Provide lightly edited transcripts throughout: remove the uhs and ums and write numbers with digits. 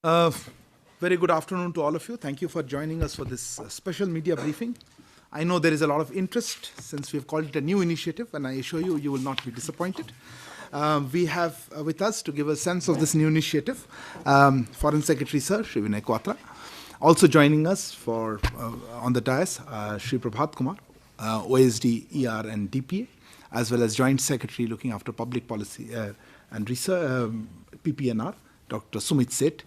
Uh, Very good afternoon to all of you. Thank you for joining us for this special media briefing. I know there is a lot of interest since we've called it a new initiative, and I assure you, you will not be disappointed. We have with us to give a sense of this new initiative, Foreign Secretary Sir Shri Vinay Quatra. Also joining us for on the dais, Shri Prabhat Kumar, OSD, ER and DPA, as well as Joint Secretary looking after Public Policy and Research, PPNR, Dr. Sumit Seth.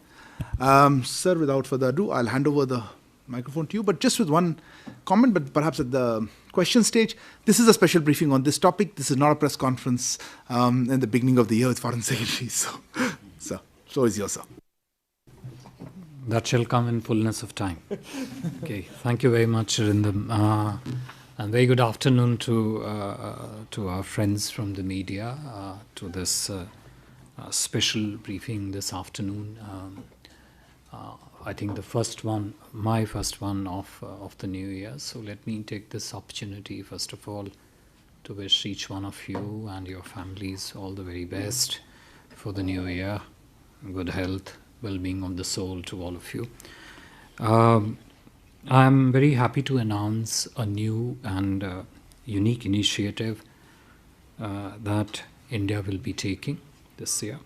Sir, without further ado, I'll hand over the microphone to you, but just with one comment, but perhaps at the question stage. This is a special briefing on this topic. This is not a press conference in the beginning of the year with Foreign Secretary. So is yours, sir. That shall come in fullness of time. Okay, thank you very much, Arindam. And very good afternoon to our friends from the media, to this special briefing this afternoon. I think my first one of the new year. So let me take this opportunity, first of all, to wish each one of you and your families all the very best for the new year. Good health, well-being of the soul to all of you. I'm very happy to announce a new and unique initiative that India will be taking this year.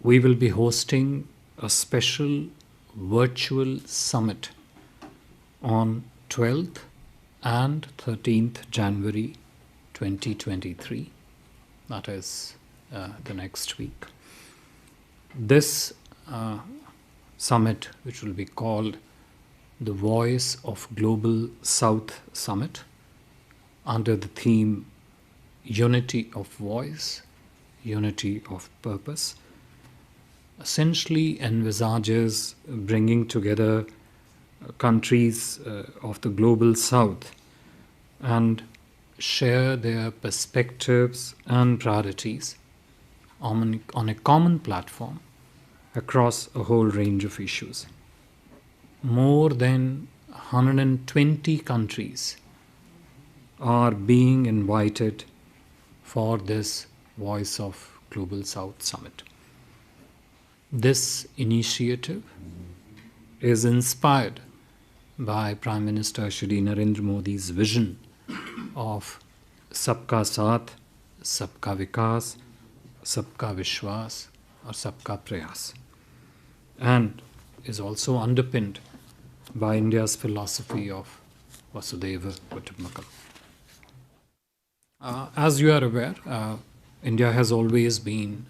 We will be hosting a special virtual summit on 12th and 13th January 2023. That is the next week. This summit, which will be called the Voice of Global South Summit, under the theme Unity of Voice, Unity of Purpose, essentially envisages bringing together countries of the global south and share their perspectives and priorities on a common platform across a whole range of issues. More than 120 countries are being invited for this Voice of Global South Summit. This initiative is inspired by Prime Minister Shri Narendra Modi's vision of Sabka Saath, Sabka Vikas, Sabka Vishwas, or Sabka Prayas, and is also underpinned by India's philosophy of Vasudhaiva Kutumbakam. As you are aware, India has always been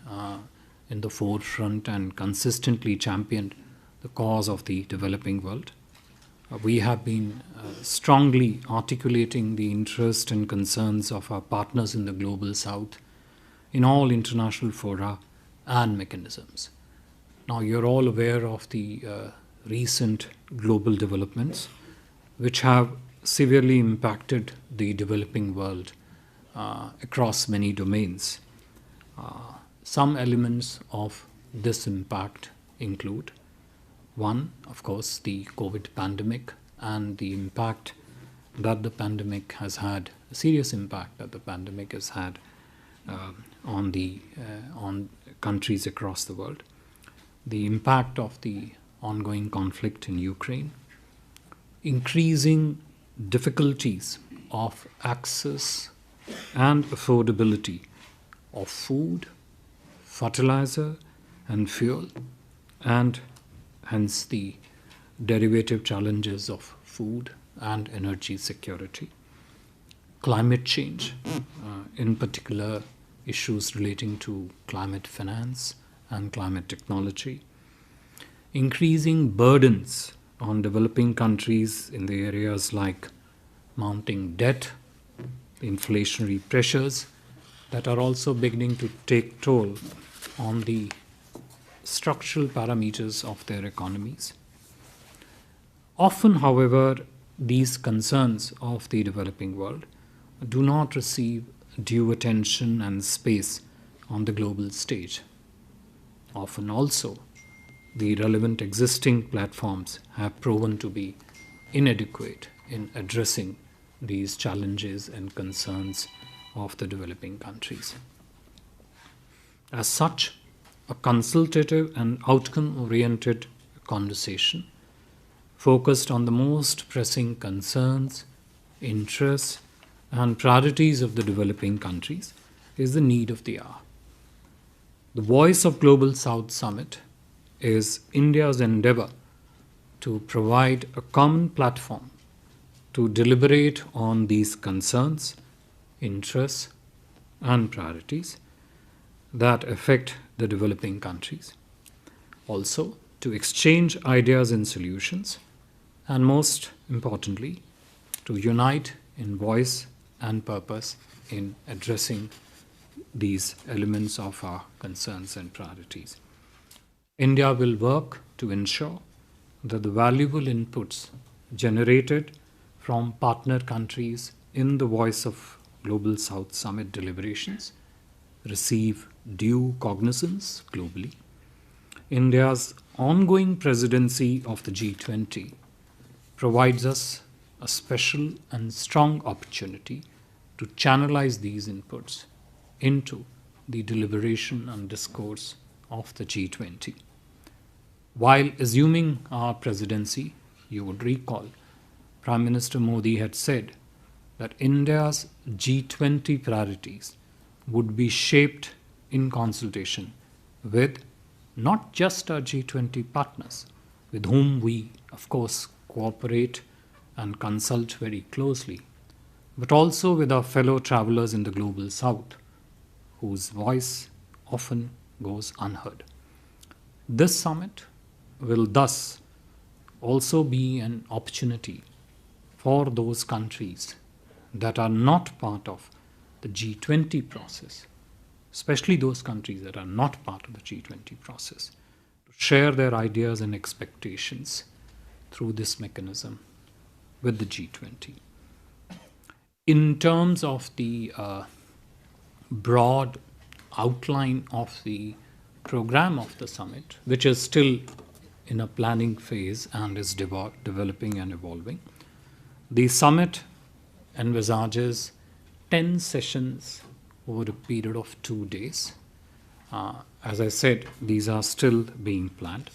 in the forefront and consistently championed the cause of the developing world. We have been strongly articulating the interest and concerns of our partners in the global south in all international fora and mechanisms. Now, you're all aware of the recent global developments which have severely impacted the developing world across many domains. Some elements of this impact include, one, of course, the COVID pandemic and the impact that the pandemic has had, a serious impact that the pandemic has had on countries across the world. The impact of the ongoing conflict in Ukraine, increasing difficulties of access and affordability of food, fertilizer and fuel, and hence the derivative challenges of food and energy security. Climate change, in particular issues relating to climate finance and climate technology. Increasing burdens on developing countries in the areas like mounting debt, inflationary pressures that are also beginning to take toll on the structural parameters of their economies. Often, however, these concerns of the developing world do not receive due attention and space on the global stage. Often also, the relevant existing platforms have proven to be inadequate in addressing these challenges and concerns of the developing countries. As such, a consultative and outcome oriented conversation focused on the most pressing concerns, interests, and priorities of the developing countries is the need of the hour. The Voice of Global South Summit is India's endeavor to provide a common platform to deliberate on these concerns, interests, and priorities that affect the developing countries. Also, to exchange ideas and solutions, and most importantly, to unite in voice and purpose in addressing these elements of our concerns and priorities. India will work to ensure that the valuable inputs generated from partner countries in the Voice of Global South Summit deliberations receive due cognizance globally. India's ongoing presidency of the G20 provides us a special and strong opportunity to channelize these inputs into the deliberation and discourse of the G20. While assuming our presidency, you would recall, Prime Minister Modi had said that India's G20 priorities would be shaped in consultation with not just our G20 partners, with whom we, of course, cooperate and consult very closely, but also with our fellow travelers in the global south, whose voice often goes unheard. This summit will thus also be an opportunity for those countries that are not part of the G20 process, especially those countries that are not part of the G20 process, to share their ideas and expectations through this mechanism with the G20. In terms of the broad outline of the program of the summit, which is still in a planning phase and is developing and evolving, the summit envisages 10 sessions over a period of 2 days. As I said, these are still being planned.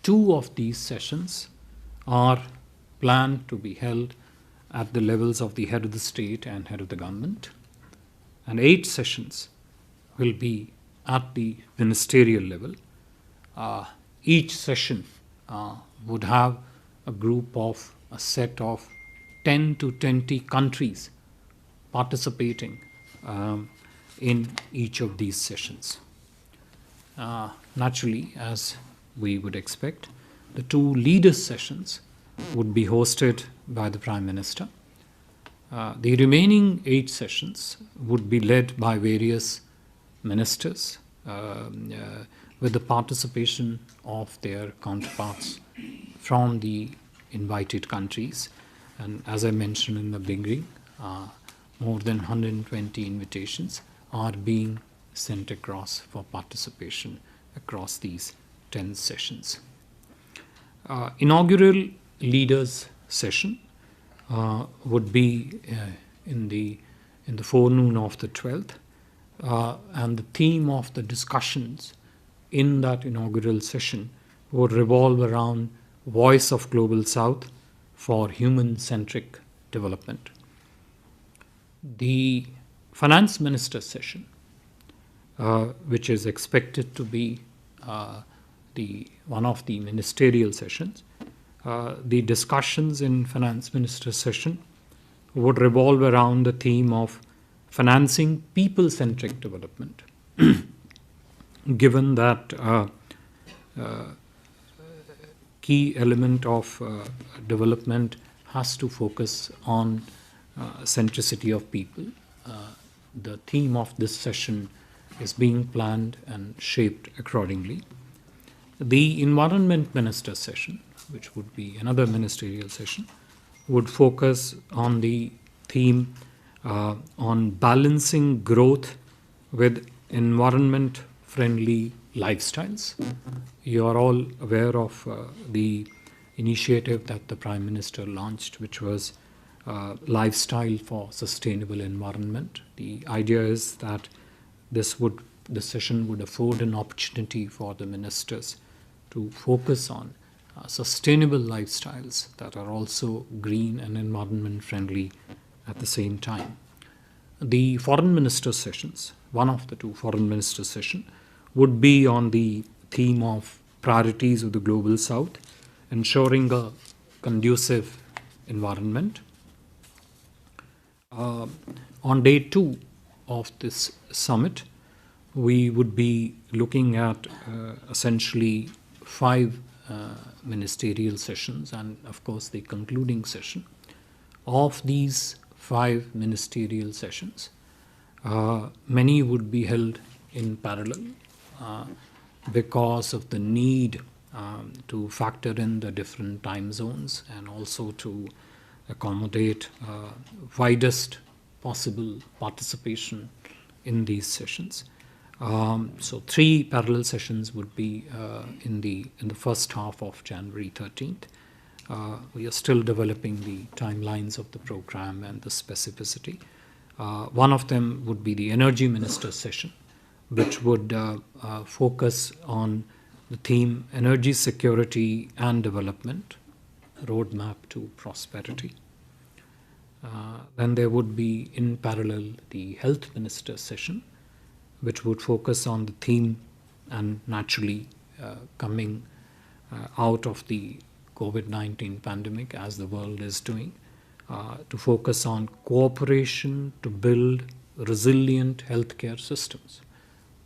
2 of these sessions are planned to be held at the levels of the head of the state and head of the government, and 8 sessions will be at the ministerial level. Each session would have a set of 10 to 20 countries participating in each of these sessions. Naturally, as we would expect, the 2 leaders sessions would be hosted by the Prime Minister. The remaining 8 sessions would be led by various ministers with the participation of their counterparts from the invited countries. And as I mentioned in the beginning, more than 120 invitations are being sent across for participation across these 10 sessions. Inaugural leaders session would be in the forenoon of the 12th, and the theme of the discussions in that inaugural session would revolve around Voice of Global South for human-centric development. The finance minister session, which is expected to be one of the ministerial sessions, the discussions in finance minister session would revolve around the theme of financing people-centric development. Given that key element of development has to focus on centricity of people, the theme of this session is being planned and shaped accordingly. The environment minister session, which would be another ministerial session, would focus on the theme on balancing growth with environment-friendly lifestyles. You are all aware of the initiative that the Prime Minister launched, which was Lifestyle for Sustainable Environment. The idea is that this would the session would afford an opportunity for the ministers to focus on sustainable lifestyles that are also green and environment friendly at the same time. The foreign minister sessions, one of the two foreign minister sessions, would be on the theme of priorities of the global south, ensuring a conducive environment. On day 2 of this summit, we would be looking at essentially 5 ministerial sessions and, of course, the concluding session. Of these 5 ministerial sessions, many would be held in parallel because of the need to factor in the different time zones and also to accommodate widest possible participation in these sessions. So 3 parallel sessions would be in the first half of January 13th. We are still developing the timelines of the program and the specificity. One of them would be the Energy Minister session, which would focus on the theme Energy Security and Development, Roadmap to Prosperity. Then there would be in parallel the Health Minister session, which would focus on the theme and naturally coming out of the COVID-19 pandemic as the world is doing, to focus on cooperation to build resilient healthcare systems.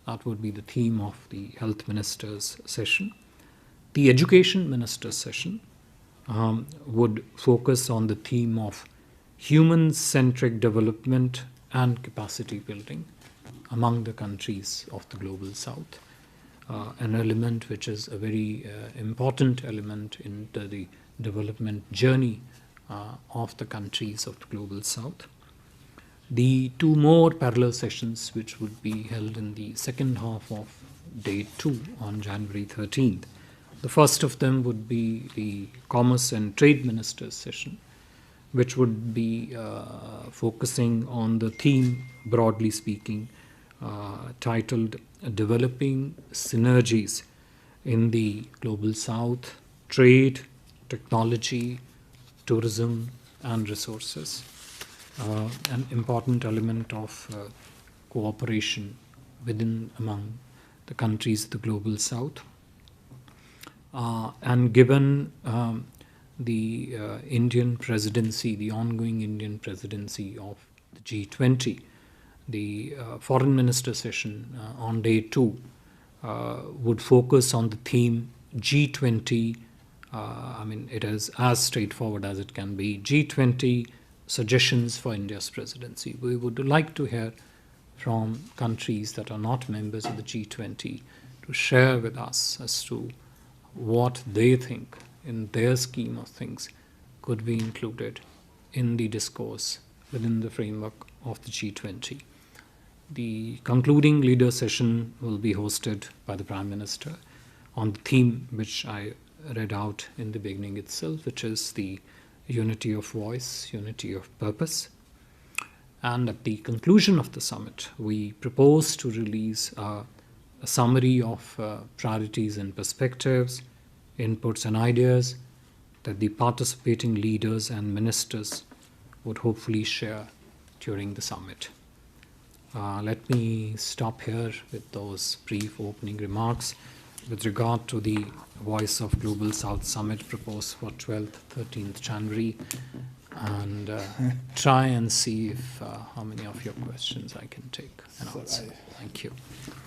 That would be the theme of the Health Minister's session. The Education Minister's session would focus on the theme of human-centric development and capacity building among the countries of the global south, an element which is a very important element in the development journey of the countries of the global south. The 2 more parallel sessions which would be held in the second half of day 2 on January 13th. The first of them would be the Commerce and Trade Ministers session, which would be focusing on the theme, broadly speaking, titled Developing Synergies in the Global South, Trade, Technology, Tourism and Resources. An important element of cooperation among the countries of the global south. And given the Indian presidency, the ongoing Indian presidency of the G20, the foreign minister session on day 2 would focus on the theme G20. It is as straightforward as it can be. G20 suggestions for India's presidency. We would like to hear from countries that are not members of the G20 to share with us as to what they think in their scheme of things could be included in the discourse within the framework of the G20. The concluding leader session will be hosted by the Prime Minister on the theme which I read out in the beginning itself, which is the unity of voice, unity of purpose. And at the conclusion of the summit, we propose to release a summary of priorities and perspectives, inputs and ideas that the participating leaders and ministers would hopefully share during the summit. Let me stop here with those brief opening remarks with regard to the Voice of Global South Summit proposed for 12th, 13th January, and try and see if how many of your questions I can take and answer. Thank you.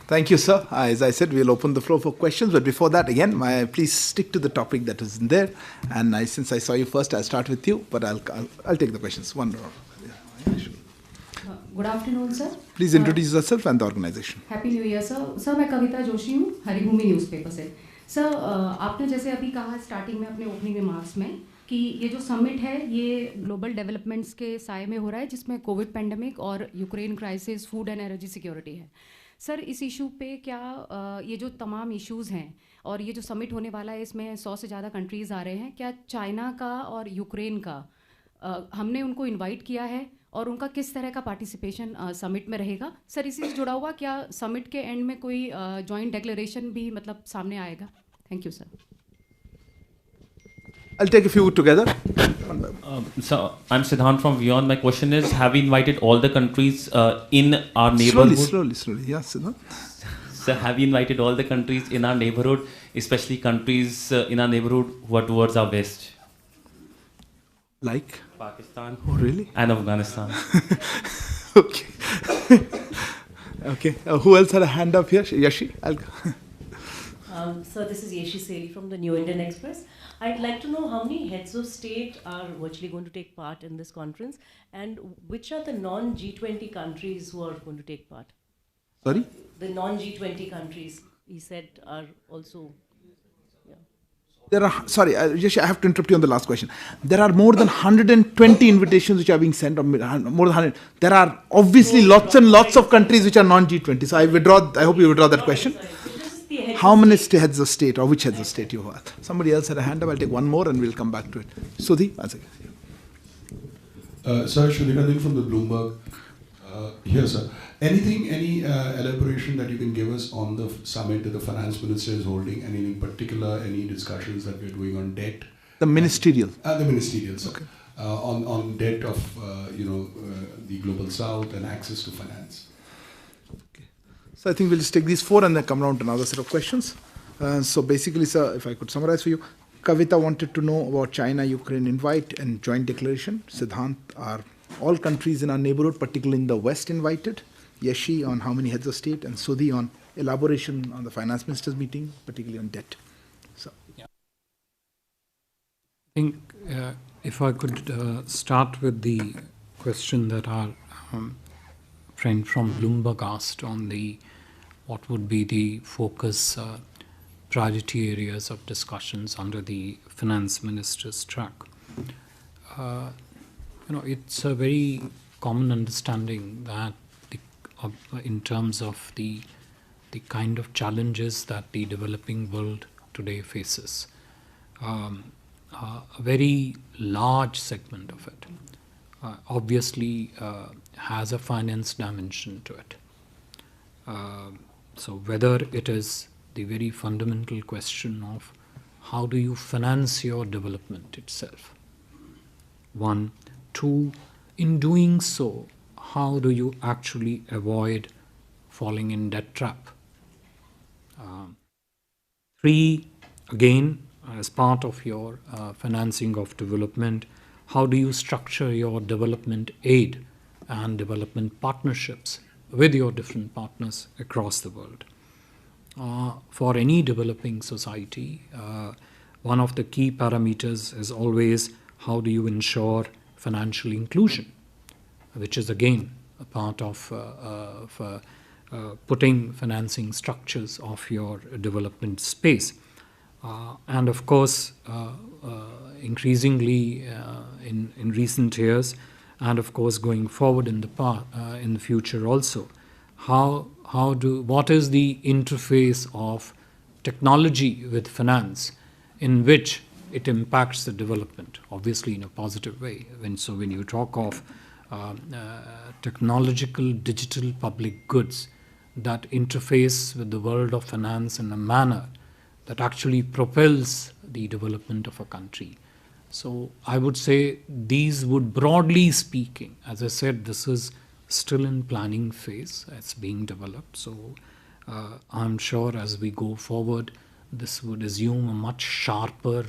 Thank you, sir. As I said, we'll open the floor for questions. But before that, again, please stick to the topic that is in there. And since I saw you first, I'll start with you. But I'll take the questions. One round. Yeah, sure. Good afternoon, sir. Please introduce yourself and the organization. Happy New Year, sir. Sir मैं कविता जोशी हूँ Haribhoomi newspaper से. Sir आपने जैसे अभी कहा starting में अपने opening remarks में कि ये जो समिट है ये ग्लोबल डेवलपमेंट्स के साए में हो रहा है जिसमें कोविड पेंडेमिक और Ukraine crisis, food and energy security है. सर इस इशू पे क्या ये जो तमाम इश्यूज़ हैं और ये जो समिट होने वाला है इसमें 100 से ज़्यादा कंट्रीज़ आ रहे हैं, क्या चाइना का और यूक्रेन का हमने उनको इनवाइट किया है और उनका किस तरह का पार्टिसिपेशन समिट में रहेगा? सर, इसी से जुड़ा हुआ क्या समिट के एंड में कोई जॉइंट डिक्लेरेशन भी मतलब सामने आएगा? Thank you sir. I'll take a few together. So I'm Siddhant from Beyond. My question is: have we invited all the countries in our neighborhood? Slowly. Yeah, Siddhant. So have we invited all the countries in our neighborhood, especially countries in our neighborhood who are towards our west? Like? Pakistan. Oh, really? And Afghanistan. Okay. Okay. Who else had a hand up here? Yashi? So this is Yeshi Seli from the New Indian Express. I'd like to know how many heads of state are virtually going to take part in this conference, and which are the non-G20 countries who are going to take part? Sorry? The non-G20 countries, he said, are also... There are, sorry, Yashi, I have to interrupt you on the last question. There are more than 120 invitations which are being sent, or more than 100. There are obviously lots and lots of countries which are non-G20. So I hope you withdraw that question. How many heads of state, or which heads of state you have? Somebody else had a hand up. I'll take one more and we'll come back to it. Sudhi, one second. Sir, Shudhira from the Bloomberg. Here, sir. Any elaboration that you can give us on the summit that the finance minister is holding, and in particular, any discussions that we're doing on debt? The ministerial. The ministerial, sir. Okay. On debt of, the global south and access to finance. So I think we'll just take these four and then come around to another set of questions. So basically, sir, if I could summarize for you, Kavita wanted to know about China-Ukraine invite and joint declaration. Siddhant, are all countries in our neighborhood, particularly in the West, invited? Yeshi on how many heads of state, and Sudhi on elaboration on the finance ministers meeting, particularly on debt. So, yeah. I think if I could start with the question that our friend from Bloomberg asked on the what would be the focus priority areas of discussions under the finance minister's track. It's a very common understanding that in terms of the kind of challenges that the developing world today faces, a very large segment of it obviously has a finance dimension to it. So whether it is the very fundamental question of how do you finance your development itself? One. Two, in doing so, how do you actually avoid falling in debt trap? Three, again, as part of your financing of development, how do you structure your development aid and development partnerships with your different partners across the world? For any developing society, one of the key parameters is always how do you ensure financial inclusion, which is again a part of putting financing structures of your development space. And of course, increasingly in recent years, and of course going forward in the future also, what is the interface of technology with finance in which it impacts the development, obviously in a positive way. When you talk of technological digital public goods that interface with the world of finance in a manner that actually propels the development of a country. So I would say these would, broadly speaking, as I said, this is still in planning phase, it's being developed. So I'm sure as we go forward, this would assume a much sharper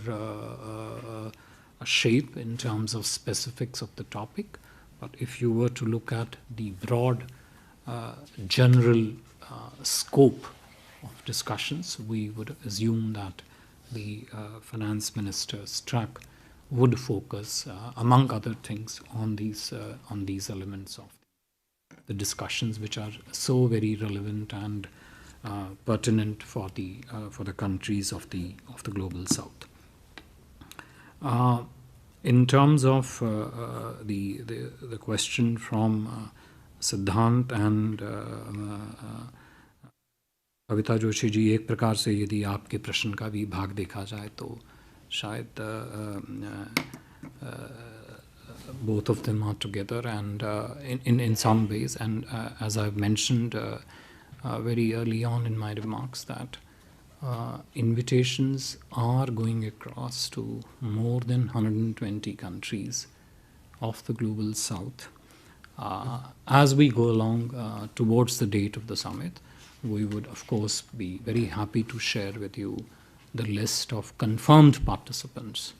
shape in terms of specifics of the topic. But if you were to look at the broad general scope of discussions, we would assume that the finance minister's track would focus, among other things, on these elements of the discussions, which are so very relevant and pertinent for the countries of the global south. In terms of the question from सिद्धांत and कविता जोशी जी, एक प्रकार से यदि आपके प्रश्न का भी भाग देखा जाए तो शायद both of them are together, and in some ways, and as I've mentioned very early on in my remarks, that invitations are going across to more than 120 countries of the global south. As we go along towards the date of the summit, we would of course be very happy to share with you the list of confirmed participants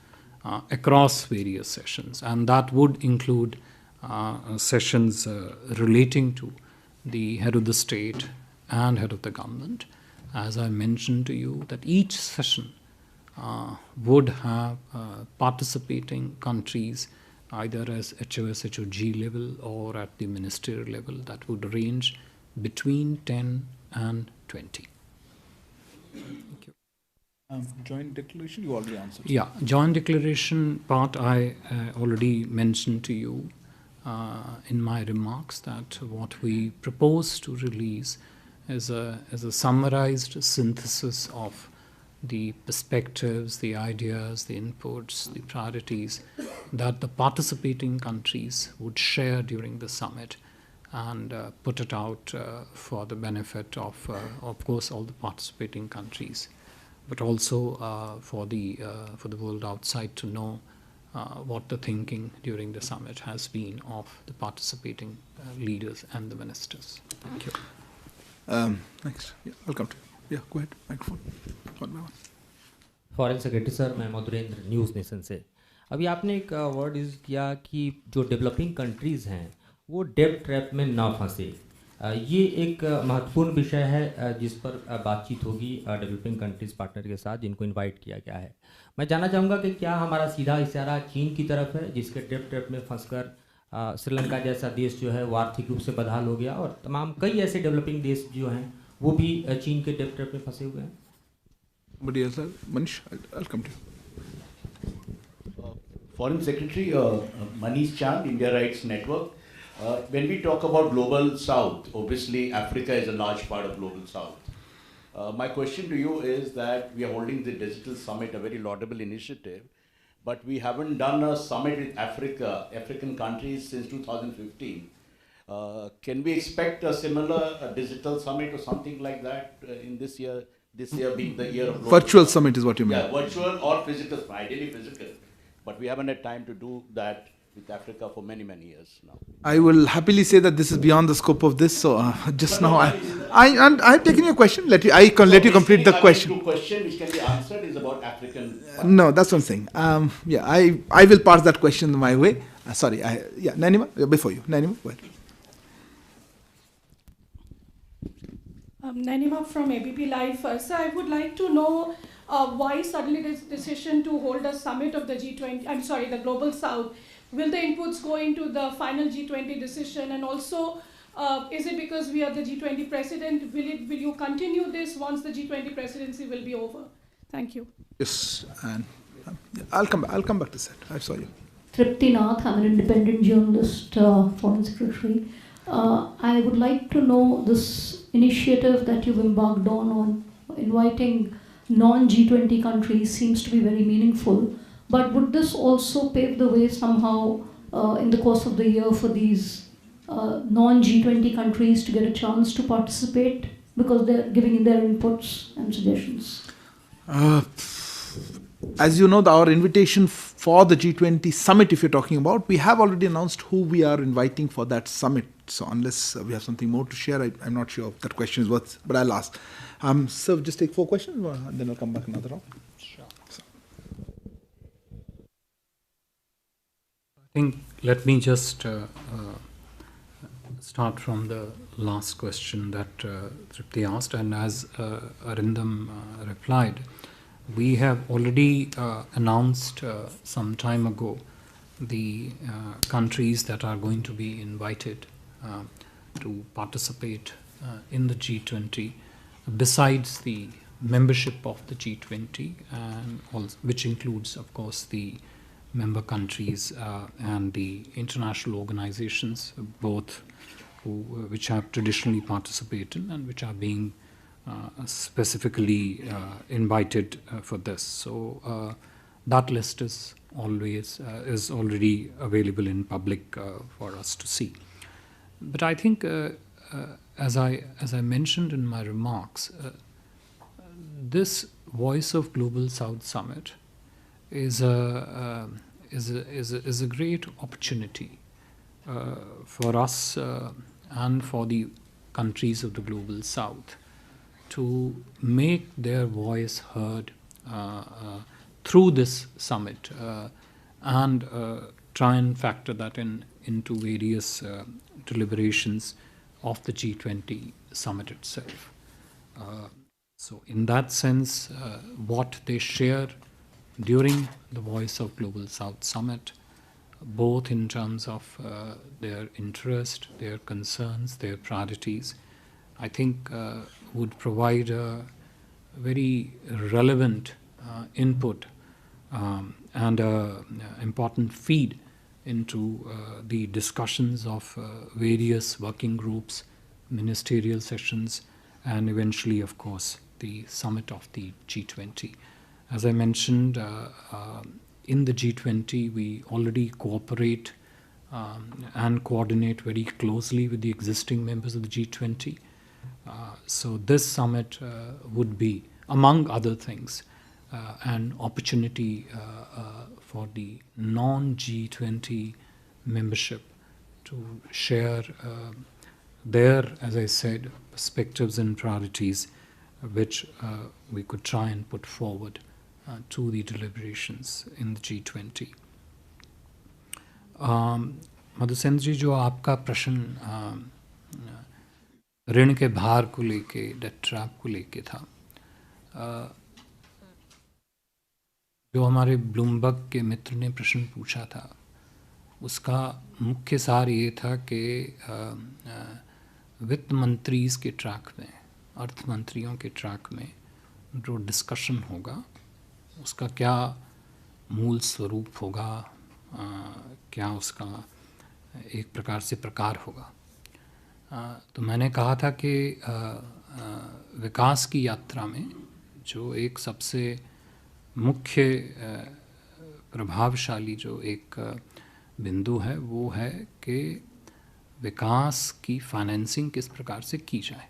across various sessions, and that would include sessions relating to the head of the state and head of the government. As I mentioned to you, that each session would have participating countries either as HOS, HOG level or at the ministerial level that would range between 10 and 20. Thank you. Joint declaration, you already answered. Yeah, joint declaration part I already mentioned to you in my remarks, that what we propose to release is a summarized synthesis of the perspectives, the ideas, the inputs, the priorities that the participating countries would share during the summit, and put it out for the benefit of course, all the participating countries, but also for the world outside to know what the thinking during the summit has been of the participating leaders and the ministers. Thank you. Next. Yeah, welcome to you. Yeah, go ahead. Microphone. One by one. Foreign secretary sir, मैं Madhurendra news nation से। अभी आपने एक word use किया कि जो developing countries हैं वो डेब्ट ट्रैप में ना फंसे। ये एक महत्वपूर्ण विषय है जिस पर बातचीत होगी डेवलपिंग कंट्रीज़ पार्टनर के साथ, जिनको इनवाइट किया गया है। मैं जानना चाहूँगा कि क्या हमारा सीधा इशारा चीन की तरफ है, जिसके डेब्ट ट्रैप में फंसकर श्रीलंका जैसा देश जो है वो आर्थिक रूप से बदहाल हो गया, और तमाम कई ऐसे डेवलपिंग देश जो हैं वो भी चीन के डेब्ट ट्रैप में फंसे हुए हैं? Somebody else? Manish, I'll come to you. Foreign Secretary Manish Chand, India Rights Network. When we talk about Global South, obviously Africa is a large part of Global South. My question to you is that we are holding the Digital Summit, a very laudable initiative, but we haven't done a summit with African countries since 2015. Can we expect a similar digital summit or something like that in this year? This year being the year of virtual summit is what you mean? Yeah, virtual or physical, ideally physical. But we haven't had time to do that with Africa for many, many years now. I will happily say that this is beyond the scope of this. So just now, I've taken your question. I can let you complete the question. The question which can be answered is about African. No, that's what I'm saying. Yeah, I will pass that question my way. Sorry. Yeah, Nanima, before you. Nanima, go ahead. Nanima from ABP Live. Sir, I would like to know why suddenly this decision to hold a summit of the G20, the Global South. Will the inputs go into the final G20 decision? And also, is it because we are the G20 president? Will you continue this once the G20 presidency will be over? Thank you. Yes, and I'll come back to that. I saw you. Tripti Nath, I'm an independent journalist, Foreign Secretary. I would like to know this initiative that you've embarked on inviting non-G20 countries seems to be very meaningful. But would this also pave the way somehow in the course of the year for these non-G20 countries to get a chance to participate because they're giving in their inputs and suggestions? As you know, our invitation for the G20 summit, if you're talking about, we have already announced who we are inviting for that summit. So unless we have something more to share, I'm not sure if that question is worth, but I'll ask. So just take 4 questions, and then I'll come back another round. Sure. So, I think let me just start from the last question that Tripti asked, and as Arindam replied, we have already announced some time ago the countries that are going to be invited to participate in the G20, besides the membership of the G20, and also, which includes, of course, the member countries and the international organizations, both which have traditionally participated and which are being specifically invited for this. So that list is already available in public for us to see. But I think, as I mentioned in my remarks, this Voice of Global South Summit is a great opportunity for us and for the countries of the Global South to make their voice heard through this summit and try and factor that into various deliberations of the G20 summit itself. So in that sense, what they share during the Voice of Global South Summit, both in terms of their interest, their concerns, their priorities, I think would provide a very relevant input and important feed into the discussions of various working groups, ministerial sessions, and eventually, of course, the summit of the G20. As I mentioned, in the G20, we already cooperate and coordinate very closely with the existing members of the G20. So this summit would be, among other things, an opportunity for the non-G20 membership to share their, as I said, perspectives and priorities, which we could try and put forward to the deliberations in the G20. मधुसेंद्र जी, जो आपका प्रश्न ऋण के भार को लेके, debt trap को लेके था, जो हमारे ब्लूमबर्ग के मित्र ने प्रश्न पूछा था, उसका मुख्य सार ये था कि वित्त मंत्री के ट्रैक में, अर्थ मंत्रियों के ट्रैक में जो डिस्कशन होगा, उसका क्या मूल स्वरूप होगा, क्या उसका एक प्रकार से प्रकार होगा. तो मैंने कहा था कि विकास की यात्रा में जो एक सबसे मुख्य प्रभावशाली जो एक बिंदु है, वो है कि विकास की फाइनेंसिंग किस प्रकार से की जाए.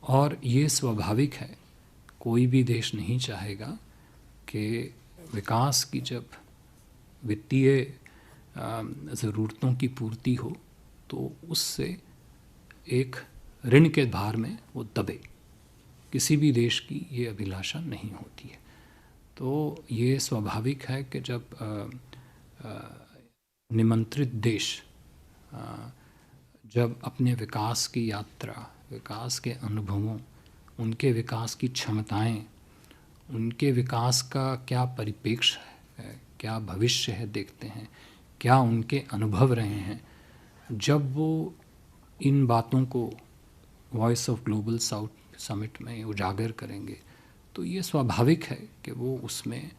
और ये स्वाभाविक है, कोई भी देश नहीं चाहेगा कि विकास की जब वित्तीय ज़रूरतों की पूर्ति हो तो उससे एक ऋण के भार में वो दबे. किसी भी देश की ये अभिलाषा नहीं होती है. तो ये स्वाभाविक है कि जब निमंत्रित देश जब अपने विकास की यात्रा, विकास के अनुभवों, उनके विकास की क्षमताएं, उनके विकास का क्या परिप्रेक्ष्य है, क्या भविष्य है, देखते हैं, क्या उनके अनुभव रहे हैं, जब वो इन बातों को voice of global south summit में उजागर करेंगे, तो ये स्वाभाविक है कि वो उसमें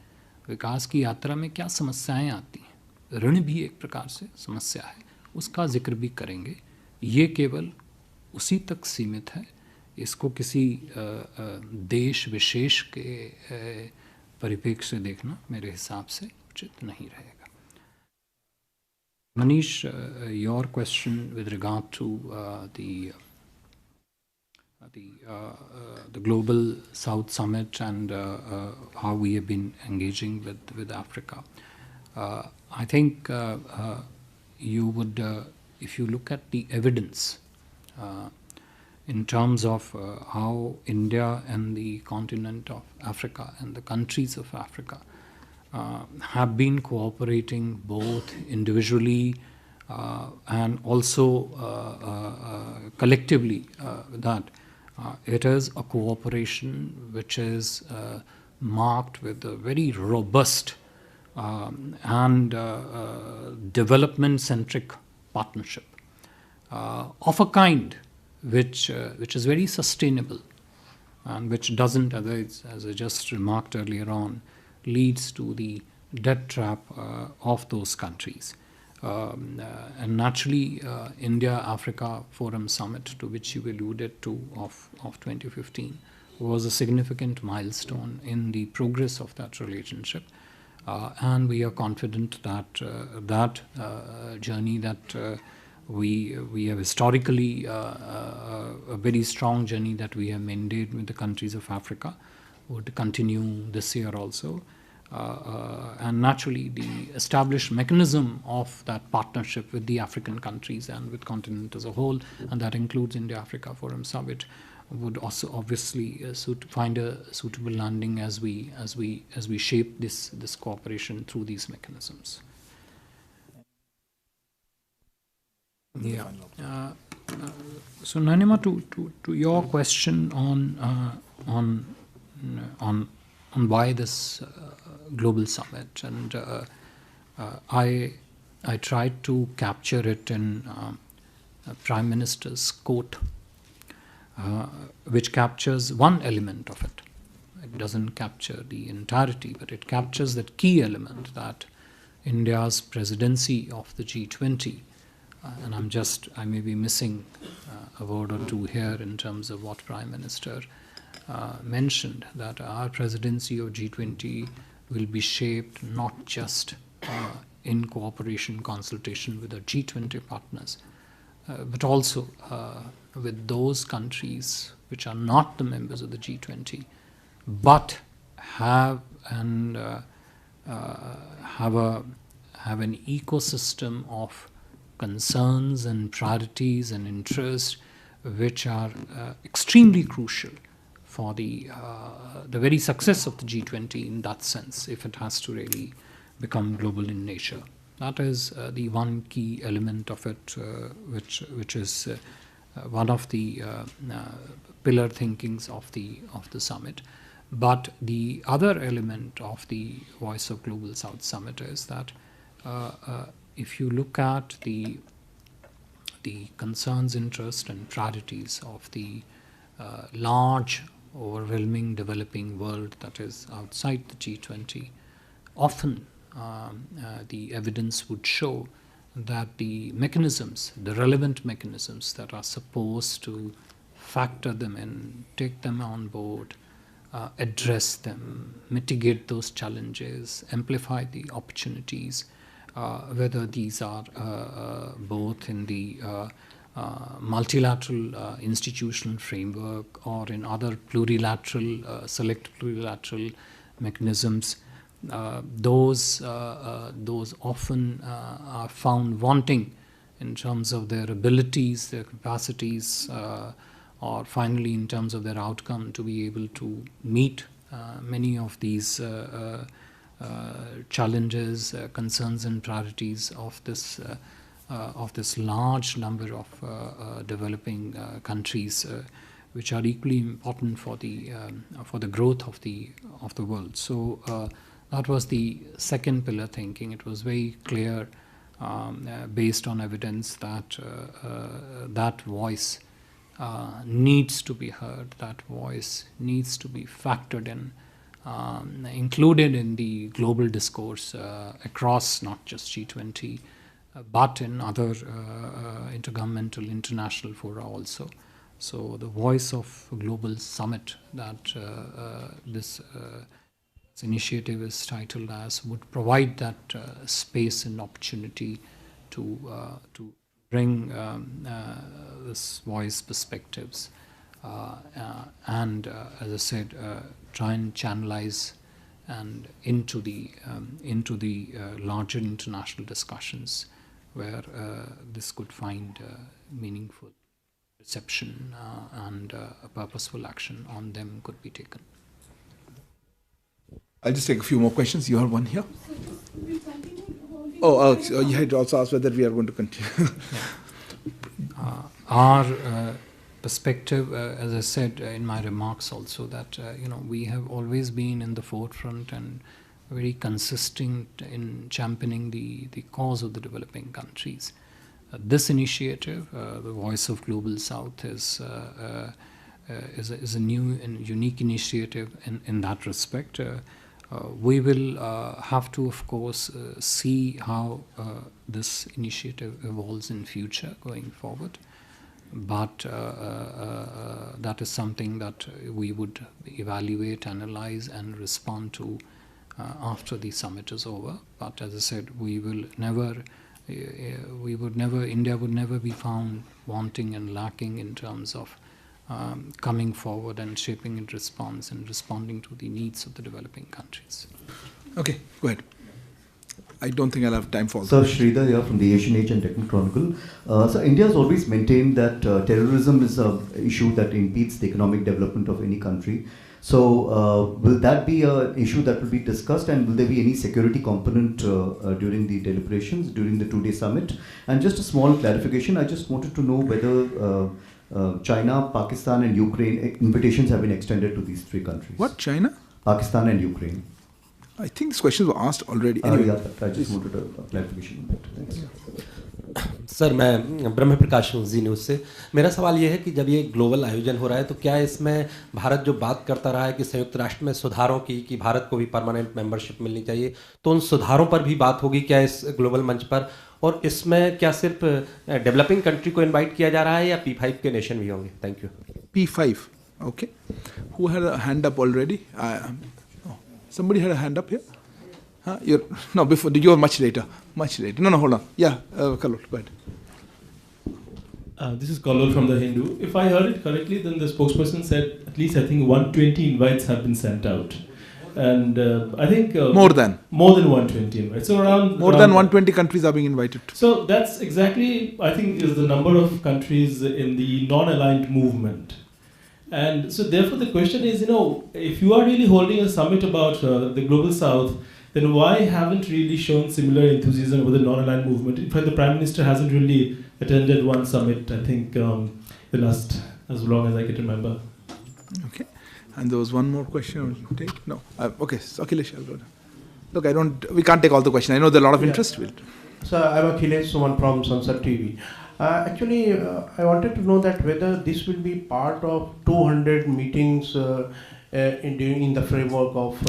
विकास की यात्रा में क्या समस्याएं आती हैं, ऋण भी एक प्रकार से समस्या है, उसका जिक्र भी करेंगे. ये केवल उसी तक सीमित है, इसको किसी देश विशेष के परिप्रेक्ष्य से देखना मेरे हिसाब से उचित नहीं रहेगा. Manish, your question with regard to the Global South Summit and how we have been engaging with Africa. I think you would, if you look at the evidence in terms of how India and the continent of Africa and the countries of Africa have been cooperating both individually and also collectively, that it is a cooperation which is marked with a very robust and development-centric partnership of a kind which is very sustainable and which doesn't, as I just remarked earlier on, leads to the debt trap of those countries. And naturally, India-Africa Forum Summit, to which you alluded to, of 2015, was a significant milestone in the progress of that relationship. And we are confident that that journey that we have historically a very strong journey that we have maintained with the countries of Africa would continue this year also. And naturally, the established mechanism of that partnership with the African countries and with continent as a whole, and that includes India-Africa Forum Summit, would also obviously find a suitable landing as we shape this cooperation through these mechanisms. Yeah. So Nanima, to your question on why this global summit, and I tried to capture it in Prime Minister's quote, which captures one element of it. It doesn't capture the entirety, but it captures that key element that India's presidency of the G20, and I may be missing a word or two here in terms of what Prime Minister mentioned, that our presidency of G20 will be shaped not just in cooperation, consultation with our G20 partners, but also with those countries which are not the members of the G20, but have an ecosystem of concerns and priorities and interests which are extremely crucial for the very success of the G20 in that sense, if it has to really become global in nature. That is the one key element of it, which is one of the pillar thinkings of the summit. But the other element of the Voice of Global South Summit is that if you look at the concerns, interests, and priorities of the large, overwhelming, developing world that is outside the G20, often the evidence would show that the mechanisms, the relevant mechanisms that are supposed to factor them in, take them on board, address them, mitigate those challenges, amplify the opportunities, whether these are both in the multilateral institutional framework or in other plurilateral, select plurilateral mechanisms, those often are found wanting in terms of their abilities, their capacities, or finally in terms of their outcome to be able to meet many of these challenges, concerns, and priorities of this large number of developing countries, which are equally important for the growth of the world. So that was the second pillar thinking. It was very clear, based on evidence, that that voice needs to be heard. That voice needs to be factored in, included in the global discourse across not just G20, but in other intergovernmental, international fora also. So the Voice of Global Summit that this initiative is titled as would provide that space and opportunity to bring this voice perspectives and as I said, try and channelize and into the larger international discussions where this could find meaningful reception and a purposeful action on them could be taken. I'll just take a few more questions. You have one here. So you had also asked whether we are going to continue. Our perspective, as I said in my remarks also, that we have always been in the forefront and very consistent in championing the cause of the developing countries. This initiative, the Voice of Global South, is a new and unique initiative in that respect. We will have to, of course, see how this initiative evolves in future going forward. But that is something that we would evaluate, analyze, and respond to after the summit is over. But as I said, India would never be found wanting and lacking in terms of coming forward and shaping its response and responding to the needs of the developing countries. Okay, go ahead. I don't think I'll have time for all Sir, that. Sridhar here from the Asian Age and Techno Chronicle. So India has always maintained that terrorism is an issue that impedes the economic development of any country. So will that be an issue that will be discussed, and will there be any security component during the deliberations, during the two-day summit? And just a small clarification, I just wanted to know whether China, Pakistan and Ukraine invitations have been extended to these three countries. What, China? Pakistan and Ukraine. I think these questions were asked already. Anyway, Yeah, I just wanted a clarification on that. Thanks. Sir मैं ब्रह्म प्रकाश हूँ जी news से। मेरा सवाल ये है कि जब ये ग्लोबल आयोजन हो रहा है तो क्या इसमें भारत जो बात करता रहा है कि संयुक्त राष्ट्र में सुधारों की, कि भारत को भी परमानेंट मेंबरशिप मिलनी चाहिए, तो उन सुधारों पर भी बात होगी क्या इस ग्लोबल मंच पर? और इसमें क्या सिर्फ डेवलपिंग कंट्री को इनवाइट किया जा रहा है या P5 के नेशन भी होंगे? Thank you. P5, okay. Who had a hand up already? Somebody had a hand up here? Before, you were much later. No, hold on. Yeah, Kalol, go ahead. This is Kalol from The Hindu. If I heard it correctly, then the spokesperson said at least I think 120 invites have been sent out. And I think... more than 120 invites. So more than 120 countries are being invited. So that's exactly, I think, is the number of countries in the non-aligned movement. And so therefore the question is, if you are really holding a summit about the Global South, then why haven't really shown similar enthusiasm over the non-aligned movement? In fact, the Prime Minister hasn't really attended one summit, I think, the last, as long as I can remember. Okay. And there was one more question I will take. No. Okay, so Akhilesh, I'll go down. Look, we can't take all the questions. I know there are a lot of interest. So I'm Akhilesh Suman from Sansad TV. Actually, I wanted to know that whether this will be part of 200 meetings in the framework of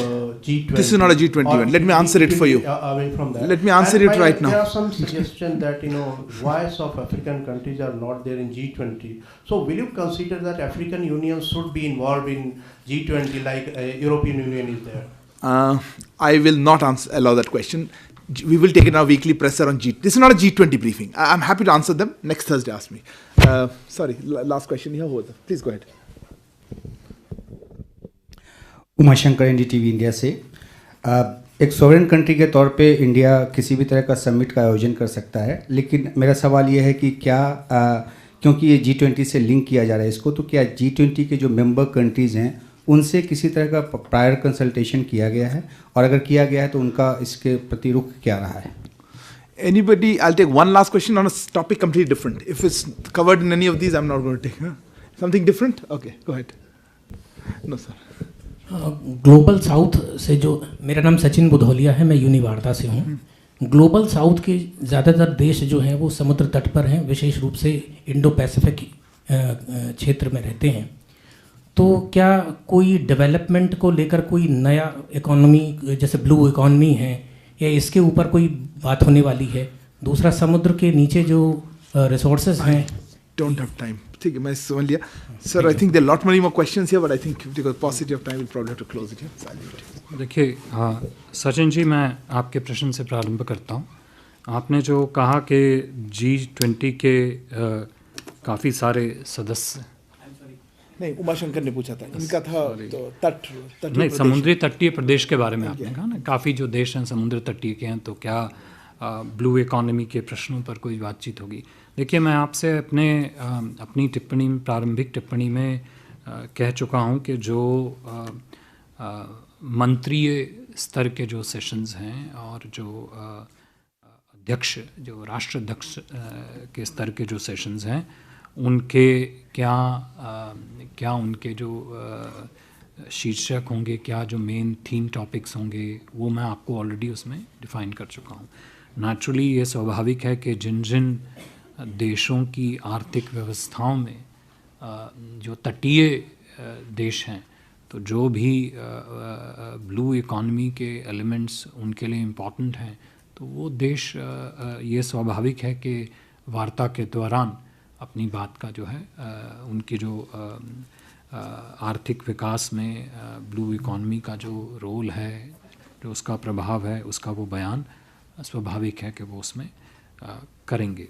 G20. This is not a G20 event. Let me answer it for you. Away from that. Let me answer it right now. There are some suggestions that voice of African countries are not there in G20. So will you consider that African Union should be involved in G20 like European Union is there? I will not allow that question. We will take it in our weekly presser on G. This is not a G20 briefing. I'm happy to answer them. Next Thursday, ask me. Sorry, last question here. Please go ahead. Umashankar NDTV India से एक sovereign country के तौर पे India किसी भी तरह का summit का आयोजन कर सकता है, लेकिन मेरा सवाल ये है कि क्या क्योंकि ये G20 से लिंक किया जा रहा है इसको, तो क्या G20 के जो मेंबर कंट्रीज़ हैं उनसे किसी तरह का प्रायर कंसल्टेशन किया गया है, और अगर किया गया है तो उनका इसके प्रति रुख क्या रहा है? Anybody? I'll take one last question on a topic completely different. If it's covered in any of these, I'm not going to take. Something different? Okay, go ahead. No, sir. Global south से जो, मेरा नाम सचिन बुधौलिया है, मैं यूनिवार्ता से हूँ। Global south के ज़्यादातर देश जो हैं वो समुद्र तट पर हैं, विशेष रूप से इंडो पैसिफिक क्षेत्र में रहते हैं। तो क्या कोई डेवलपमेंट को लेकर कोई नया इकोनॉमी जैसे ब्लू इकोनॉमी है या इसके ऊपर कोई बात होने वाली है? दूसरा, समुद्र के नीचे जो रिसोर्सेज हैं। Don't have time. ठीक है, मैं समझ लिया. Sir, I think there are lot many more questions here, but I think because paucity of time, we'll probably have to close it here. देखिए, सचिन जी, मैं आपके प्रश्न से प्रारंभ करता हूँ। आपने जो कहा कि G20 के काफ़ी सारे सदस्य, नहीं, उमाशंकर ने पूछा था, इनका था तो तट नहीं, समुद्री तटीय प्रदेश के बारे में आपने कहा ना, काफ़ी जो देश हैं समुद्र तटीय के हैं, तो क्या ब्लू इकोनॉमी के प्रश्नों पर कोई बातचीत होगी? देखिए, मैं आपसे अपनी टिप्पणी, प्रारंभिक टिप्पणी में कह चुका हूं कि जो मंत्रीय स्तर के जो सेशंस हैं और जो अध्यक्ष, जो राष्ट्राध्यक्ष के स्तर के जो सेशंस हैं, उनके क्या उनके जो शीर्षक होंगे, क्या जो मेन थीम टॉपिक्स होंगे, वो मैं आपको ऑलरेडी उसमें डिफ़ाइन कर चुका हूँ। नेचुरली ये स्वाभाविक है कि जिन जिन देशों की आर्थिक व्यवस्थाओं में जो तटीय देश हैं, तो जो भी ब्लू इकॉनमी के एलिमेंट्स उनके लिए इम्पॉर्टेंट हैं, तो वो देश ये स्वाभाविक है कि वार्ता के दौरान अपनी बात का जो है उनकी जो आर्थिक विकास में ब्लू इकॉनमी का जो रोल है, जो उसका प्रभाव है उसका वो बयान स्वाभाविक है कि वो उसमें करेंगे।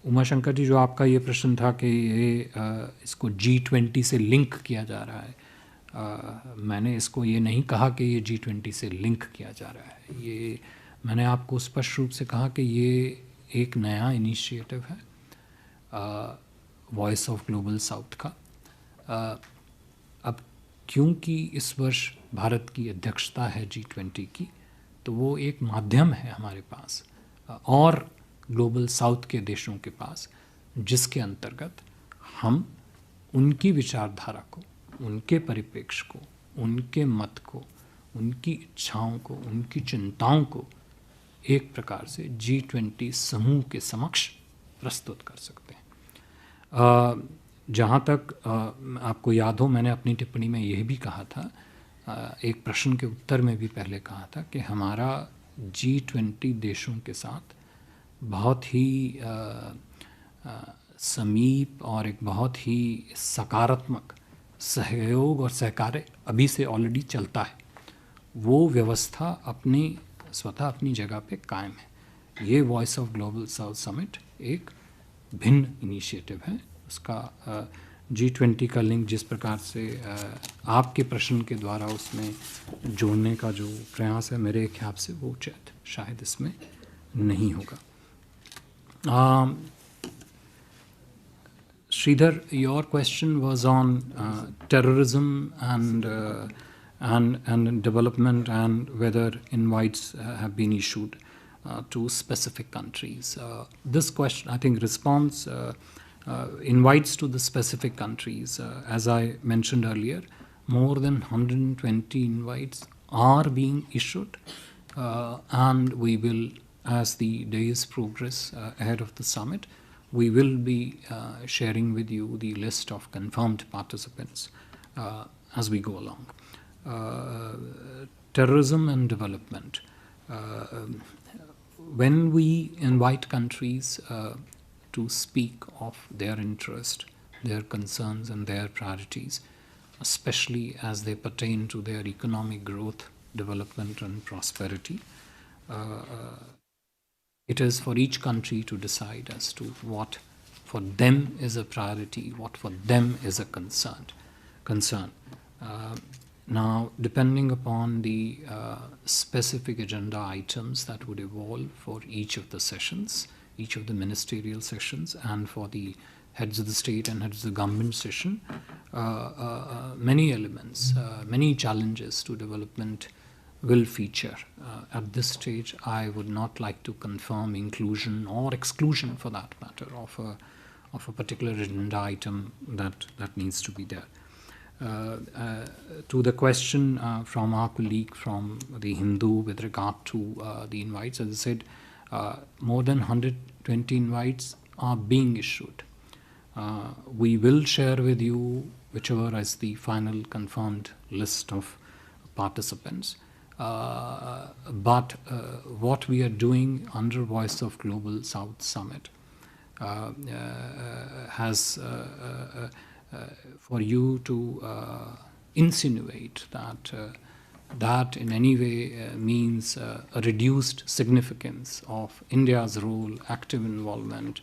उमाशंकर जी, जो आपका ये प्रश्न था कि ये इसको G20 से लिंक किया जा रहा है, मैंने इसको ये नहीं कहा कि ये G20 से लिंक किया जा रहा है। ये मैंने आपको स्पष्ट रूप से कहा कि ये एक नया इनिशिएटिव है वॉइस ऑफ ग्लोबल साउथ का। अब क्योंकि इस वर्ष भारत की अध्यक्षता है G20 की, तो वो एक माध्यम है हमारे पास और ग्लोबल साउथ के देशों के पास, जिसके अंतर्गत हम उनकी विचारधारा को, उनके परिप्रेक्ष्य को, उनके मत को, उनकी इच्छाओं को, उनकी चिंताओं को एक प्रकार से G20 समूह के समक्ष प्रस्तुत कर सकते हैं। जहाँ तक आपको याद हो, मैंने अपनी टिप्पणी में यह भी कहा था, एक प्रश्न के उत्तर में भी पहले कहा था कि हमारा G20 देशों के साथ बहुत ही समीप और एक बहुत ही सकारात्मक सहयोग और सहकार्य अभी से ऑलरेडी चलता है। वो व्यवस्था स्वतः अपनी जगह पे कायम है। ये voice of global south summit एक भिन्न इनिशिएटिव है। उसका G20 का लिंक जिस प्रकार से आपके प्रश्न के द्वारा उसमें जोड़ने का जो प्रयास है, मेरे ख्याल से वो शायद इसमें नहीं होगा। Sridhar, your question was on terrorism and development, and whether invites have been issued to specific countries. This question, I think, responds invites to the specific countries. As I mentioned earlier, more than 120 invites are being issued, and we will, as the days progress ahead of the summit, we will be sharing with you the list of confirmed participants as we go along. Terrorism and development. When we invite countries to speak of their interest, their concerns and their priorities, especially as they pertain to their economic growth, development and prosperity, it is for each country to decide as to what for them is a priority, what for them is a concern. Now, depending upon the specific agenda items that would evolve for each of the sessions, each of the ministerial sessions, and for the heads of the state and heads of the government session, many elements, many challenges to development will feature. At this stage, I would not like to confirm inclusion or exclusion, for that matter, of a particular agenda item that needs to be there. To the question from our colleague from the Hindu with regard to the invites, as I said, more than 120 invites are being issued. We will share with you whichever is the final confirmed list of participants. But what we are doing under Voice of Global South Summit has for you to insinuate that in any way means a reduced significance of India's role, active involvement,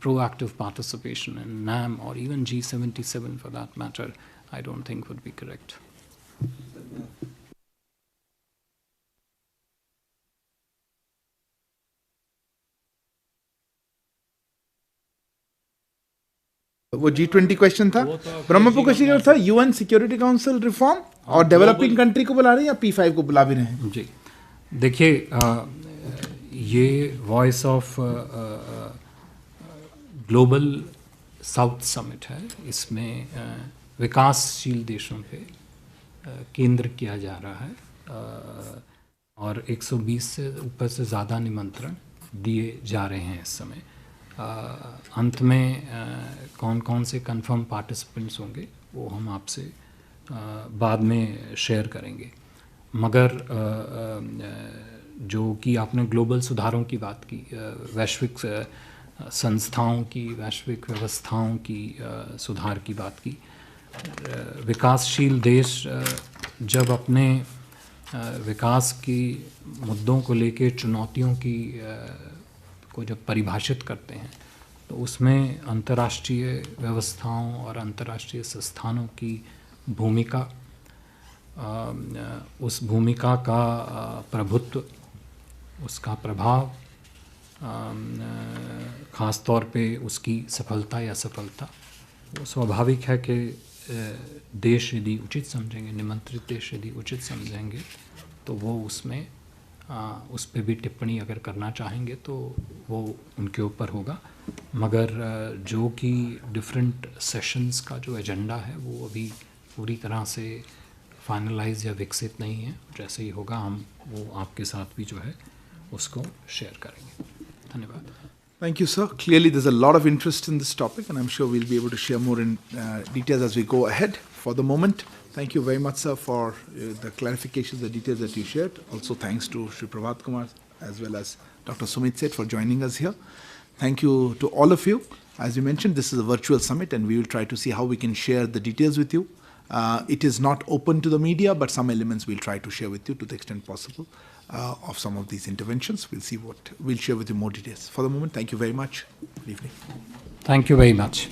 proactive participation in NAM or even G77 for that matter, I don't think would be correct. वो G20 question था। ब्रह्मपुर का schedule था UN security council reform और developing country को बुला रहे हैं या P5 को बुला भी रहे हैं? जी, देखिए, ये voice of global south summit है। इसमें विकासशील देशों पे केंद्र किया जा रहा है और 120 से ऊपर से ज़्यादा निमंत्रण दिए जा रहे हैं इस समय। अंत में कौन कौन से कंफर्म पार्टिसिपेंट्स होंगे वो हम आपसे बाद में शेयर करेंगे। मगर जो कि आपने ग्लोबल सुधारों की बात की, वैश्विक संस्थाओं की, वैश्विक व्यवस्थाओं की सुधार की बात की, विकासशील देश जब अपने विकास की मुद्दों को लेके चुनौतियों की को जब परिभाषित करते हैं तो उसमें अंतर्राष्ट्रीय व्यवस्थाओं और अंतर्राष्ट्रीय संस्थानों की भूमिका, उस भूमिका का प्रभुत्व, उसका प्रभाव, ख़ास तौर पे उसकी सफलता या असफलता, वो स्वाभाविक है कि देश यदि उचित समझेंगे, निमंत्रित देश यदि उचित समझेंगे तो वो उसमें उस पर भी टिप्पणी अगर करना चाहेंगे तो वो उनके ऊपर होगा। मगर जो कि डिफरेंट सेशंस का जो एजेंडा है वो अभी पूरी तरह से फाइनलाइज या विकसित नहीं है। जैसे ही होगा हम वो आपके साथ भी जो है उसको शेयर करेंगे। धन्यवाद। Thank you, sir. Clearly, there's a lot of interest in this topic, and I'm sure we'll be able to share more in details as we go ahead. For the moment, thank you very much, sir, for the clarifications, the details that you shared. Also, thanks to Shri Prabhat Kumar as well as Dr. Sumit Seth for joining us here. Thank you to all of you. As you mentioned, this is a virtual summit, and we will try to see how we can share the details with you. It is not open to the media, but some elements we'll try to share with you to the extent possible. Of some of these interventions. We'll see what we'll share with you more details. For the moment, thank you very much. Good evening. Thank you very much.